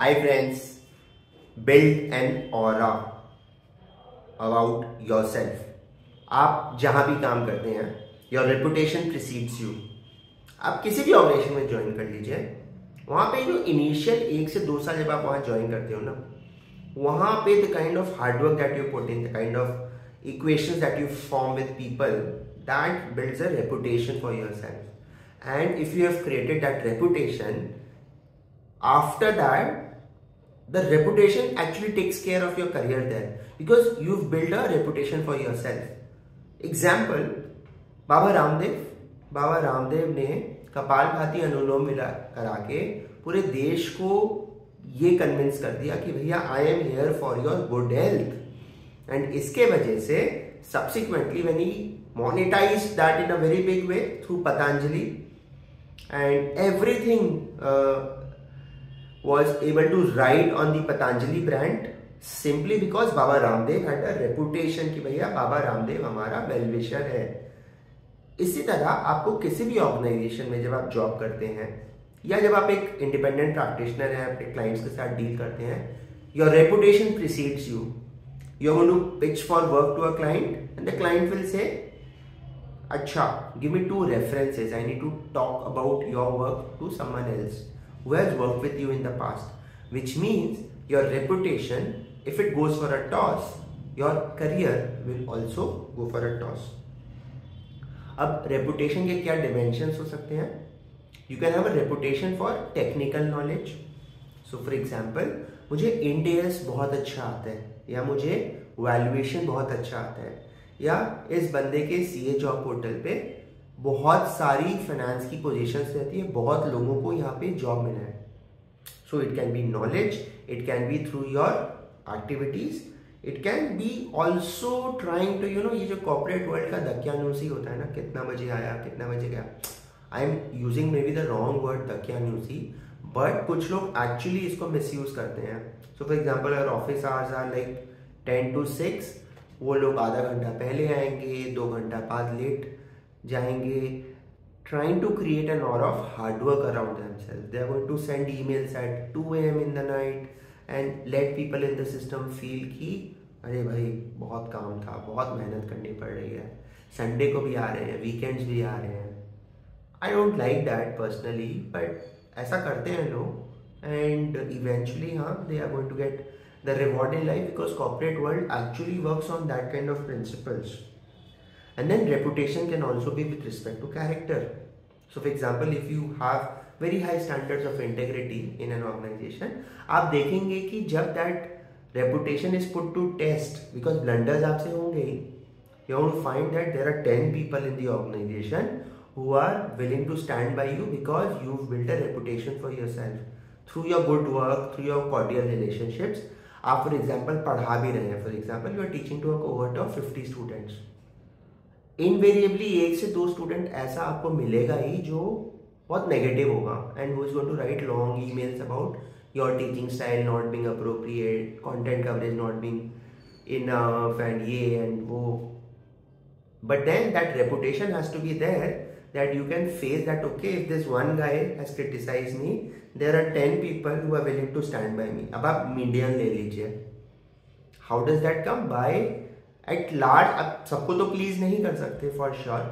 Hi friends, build an aura about yourself. आप जहां भी काम करते हैं, your reputation precedes you. आप किसी भी ऑर्गेनाइजेशन में ज्वाइन कर लीजिए, वहां पे जो इनिशियल 1 से 2 साल जब आप वहां ज्वाइन करते हो ना, वहां पे the kind of hard work that you put in, the kind of equations that you form with people, that builds a reputation for yourself. And if you have created that reputation, after that the reputation actually takes care of your career there, because you've built a reputation for yourself. Example, Baba Ramdev ने कपालभाति अनुलोम विलोम करा के पूरे देश को ये convince कर दिया कि भैया I am here for your good health. And इसके वजह से subsequently when he monetized that in a very big way through Patanjali, and everything was able to ride on the Patanjali brand simply because Baba Ramdev had a reputation कि भैया बाबा रामदेव हमारा well wisher है. इसी तरह आपको किसी भी organisation में जब आप जॉब करते हैं या जब आप एक इंडिपेंडेंट प्रैक्टिशनर हैं, अपने क्लाइंट्स के साथ डील करते हैं, your reputation precedes you. You are going to pitch for work to a client and the client will say, अच्छा, give me 2 references, I need to talk about your work to someone else who has worked with you in the past, which means your reputation, if it goes for a toss, your career will also go for a toss. अब reputation के क्या dimensions हो सकते हैं? You can have a reputation for technical knowledge. So for example, मुझे Ind AS बहुत अच्छा आता है, या मुझे valuation बहुत अच्छा आता है, या इस बंदे के CA जॉब पोर्टल पे बहुत सारी फाइनेंस की पोजीशंस रहती है, बहुत लोगों को यहाँ पे जॉब मिला है. So it can be knowledge, it can be through your activities, it can be also trying to ये जो कॉर्पोरेट वर्ल्ड का दकियानूसी होता है ना, कितना बजे आया कितना बजे गया, I am using maybe the wrong word दकियानूसी, बट कुछ लोग एक्चुअली इसको मिसयूज करते हैं. सो फॉर एग्जाम्पल अगर office hours are like 10 to 6, वो लोग आधा घंटा पहले आएंगे, 2 घंटा बाद लेट जाएंगे, trying to create an aura of hard work around themselves. They are going to send emails at 2 AM in the night and let people in the system feel कि अरे भाई बहुत काम था, बहुत मेहनत करनी पड़ रही है, संडे को भी आ रहे हैं, वीकेंड्स भी आ रहे हैं. I don't like that personally, but ऐसा करते हैं लोग, and eventually they are going to get the reward in life, because corporate world actually works on that kind of principles. And then reputation can also be with respect to character. So for example, if you have very high standards of integrity in an organization, आप देखेंगे कि जब that reputation is put to test, because blunders आपसे होंगे ही, you will find that there are 10 people in the organization who are willing to stand by you because you've built a reputation for yourself through your good work, through your cordial relationships. आप for example पढ़ा भी रहे हैं, for example you are teaching to a cohort of 50 students. Invariably 1 से 2 student ऐसा आपको मिलेगा ही जो बहुत नेगेटिव होगा, and who is going to write long emails about your teaching style not being appropriate, content coverage not being enough, and ये and वो. But then that reputation has to be there that you can face that, okay, if this one guy has criticized me, there are 10 people who are willing to stand by me. अब आप median ले लीजिए, how does that come? By at large, आप सबको तो please नहीं कर सकते for sure.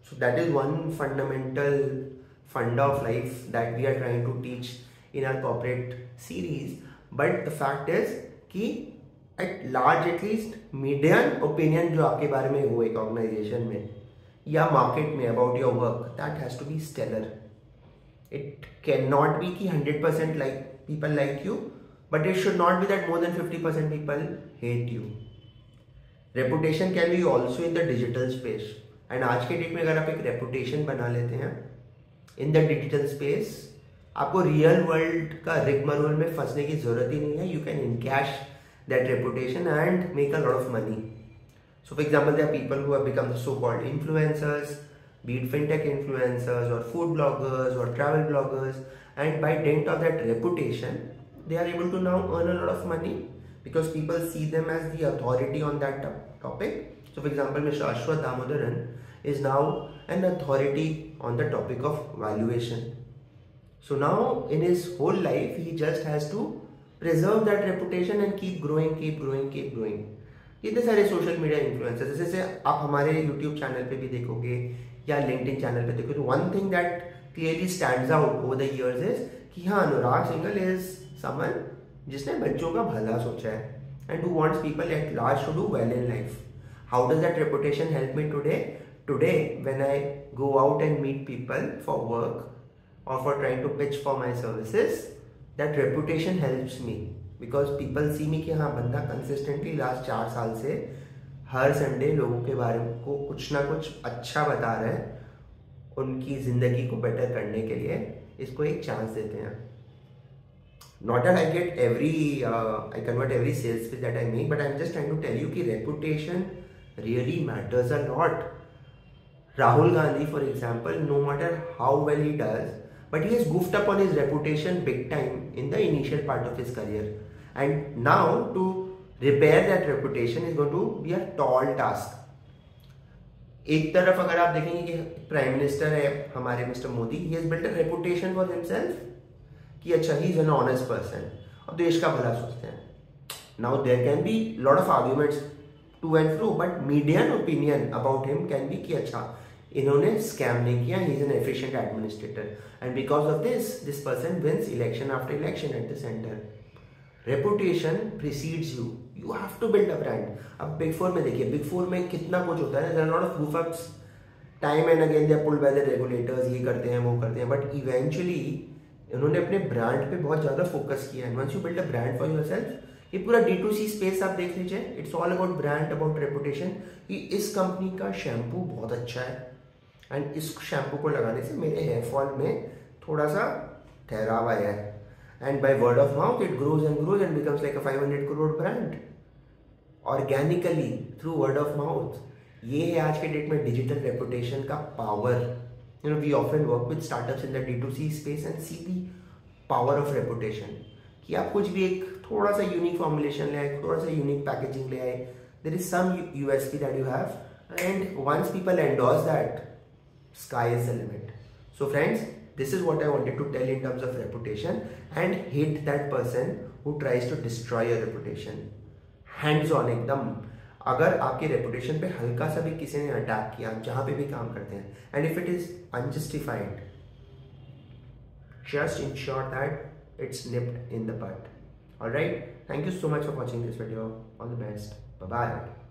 So that is one fundamental funda of life that we are trying to teach in our corporate series. But the fact is कि at large at least median opinion जो आपके बारे में हो एक ऑर्गेनाइजेशन में या मार्केट में about your work, that has to be stellar. It can not be कि 100% like people like you, but it should not be that more than 50% people hate you. Reputation can be also in the digital space, and आज के date में अगर आप एक reputation बना लेते हैं इन द डिजिटल स्पेस, आपको रियल वर्ल्ड का रिगमरोल में फंसने की जरूरत ही नहीं है. You can encash that reputation and make a lot of money. So for example there are people who have become the so called influencers, be it fintech influencers or food bloggers or travel bloggers, and by dint of that reputation they are able to now earn a lot of money because people see them as the authority on that topic. So for example, Mr. Ashwath Damodaran is now an authority on the topic of valuation. So now in his whole life he just has to preserve that reputation and keep growing, keep growing, keep growing. इतने सारे social media influencers, जैसे आप हमारे YouTube channel पे भी देखोगे या LinkedIn channel पे देखोगे, one thing that clearly stands out over the years is कि हाँ, अनुराग सिंघल इज समवन जिसने बच्चों का भला सोचा है and who wants people at large to do well in life. How does that reputation help me today? Today, when I go out and meet people for work or for trying to pitch for my services, that reputation helps me because people see me कि हाँ, बंदा consistently last 4 साल से हर Sunday लोगों के बारे में को कुछ ना कुछ अच्छा बता रहे हैं, उनकी ज़िंदगी को बेटर करने के लिए इसको एक चांस देते हैं। Not that I get I convert every sales pitch that I make, but I'm just trying to tell you कि reputation really matters a lot. Rahul Gandhi, for example, no matter how well he does, but he has goofed up on his reputation big time in the initial part of his career. And now to repair that reputation is going to be a tall task. एक तरफ अगर आप देखेंगे कि prime minister है हमारे mister Modi, he has built a reputation for himself कि अच्छा he is an honest person और देश का भला सोचते हैं। Now there can be lot of arguments to and fro, but median opinion about him can be कि अच्छा इन्होंने स्कैम नहीं किया, he is an efficient administrator and because of this person wins election after election at the centre. Reputation precedes you, you have to build a brand. अब big four में देखिए, big four में कितना कुछ होता है, there are lot of goof ups, time and again they are pulled by the regulators, ये करते हैं वो करते हैं, बट इवेंचुअली उन्होंने अपने ब्रांड पे बहुत ज़्यादा फोकस किया है। Once you build a brand for yourself, ये पूरा D2C स्पेस आप देख लीजिए, it's all about brand, about reputation कि इस कंपनी का शैम्पू बहुत अच्छा है एंड इस शैम्पू को लगाने से मेरे हेयर फॉल में थोड़ा सा ठहराव आया है, and by word of mouth it grows and becomes like a 500 crore brand organically through word of mouth. ये है आज के डेट में डिजिटल रेपुटेशन का power. You know, we often work with startups in the D2C space and see the power of reputation. कि आप कुछ भी एक थोड़ा सा यूनिक फॉर्मुलेशन ले आए, थोड़ा सा यूनिक पैकेजिंग ले आए, there is some USP that you have, and once people endorse that, sky is the limit. So friends, this is what I wanted to tell in terms of reputation, and hate that person who tries to destroy your reputation. Hands on एकदम। अगर आपके reputation पे हल्का सा भी किसी ने attack किया, आप जहां पे भी काम करते हैं, and if it is unjustified, just ensure that it's nipped in the bud. All right, thank you so much for watching this video. All the best. Bye bye.